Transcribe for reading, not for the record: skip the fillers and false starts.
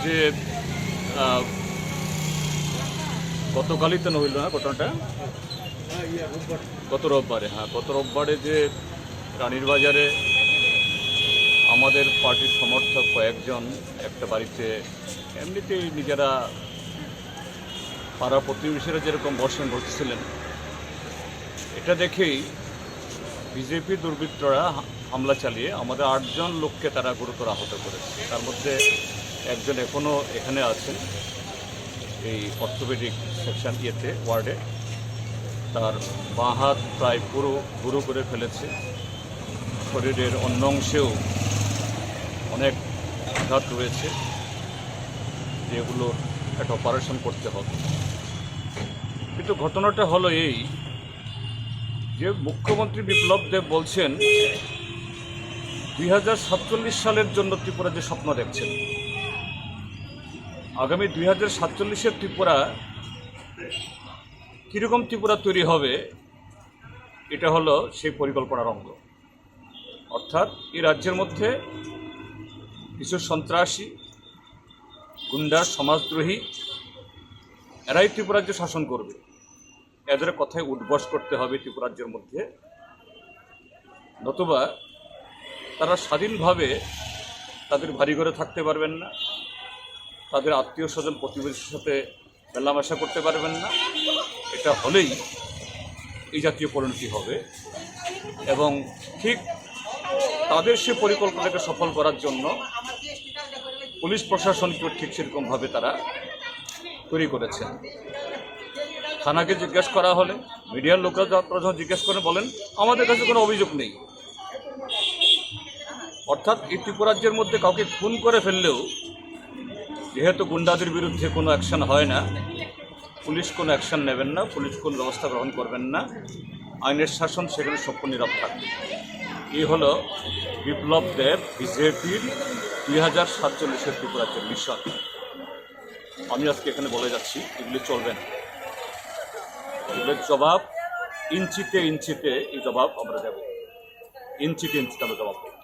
যে গতকালই তো হইল না ঘটনাটা, গত রোববারে যে রানীর বাজারে আমাদের পার্টির সমর্থক কয়েকজন একটা বাড়িতে এমনিতেই নিজেরা পাড়া প্রতিবেশীরা যেরকম বর্ষণ করতেছিলেন, এটা দেখেই বিজেপি দুর্বৃত্তরা হামলা চালিয়ে আমাদের 8 জন লোককে তারা গুরুতর আহত করেছে। তার মধ্যে একজন এখনও এখানে আছেন এই অর্থোপেডিক সেকশন ওয়ার্ডে। তার বাঁ হাত প্রায় পুরো গুঁড়ো করে ফেলেছে, শরীরের অন্য অংশেও অনেক আঘাত রয়েছে, যেগুলোর একটা অপারেশন করতে হবে। কিন্তু ঘটনাটা হলো এই যে মুখ্যমন্ত্রী বিপ্লব দেব বলছেন 2047 সালের জন্য ত্রিপুরা যে স্বপ্ন দেখছেন, আগামী 2047-এর ত্রিপুরা কীরকম ত্রিপুরা তৈরি হবে, এটা হলো সেই পরিকল্পনার অঙ্গ। অর্থাৎ এই রাজ্যের মধ্যে কিছু সন্ত্রাসী, গুন্ডা, সমাজদ্রোহী, এরাই ত্রিপুরাজ্য শাসন করবে। এদের কথায় উদ্বাস করতে হবে ত্রিপুরাজ্যের মধ্যে, নতুবা তারা স্বাধীনভাবে তাদের বাড়ি ঘরে থাকতে পারবেন না, তাদের আত্মীয় স্বজন প্রতিবেশীর সাথে মেলামেশা করতে পারবেন না। এটা হলেই এই জাতীয় পরিণতি হবে এবং ঠিক তাদের সে পরিকল্পনাকে সফল করার জন্য পুলিশ প্রশাসনকেও ঠিক সেরকমভাবে তারা তৈরি করেছেন। থানাকে জিজ্ঞেস করা হলে, মিডিয়ার লোকরা যখন জিজ্ঞেস করে বলেন আমাদের কাছে কোনো অভিযোগ নেই। অর্থাৎ এই ত্রিপুরাজ্যের মধ্যে কাউকে খুন করে ফেললেও যেহেতু গুন্ডাদের বিরুদ্ধে কোনো অ্যাকশন হয় না, পুলিশ কোনো অ্যাকশন নেবেন না, পুলিশ কোনো ব্যবস্থা গ্রহণ করবেন না, আইনের শাসন সেখানে সম্পূর্ণ নীরব থাকবে। এই হলো বিপ্লব দেব বিজেপির 2047-এর ত্রিপুরাজ্যের মিশন। আমি আজকে এখানে বলে যাচ্ছি এগুলি চলবে না, এগুলোর জবাব ইঞ্চিতে ইঞ্চিতে, এই জবাব আমরা দেব, ইঞ্চিতে ইঞ্চিতে আমরা জবাব দেব।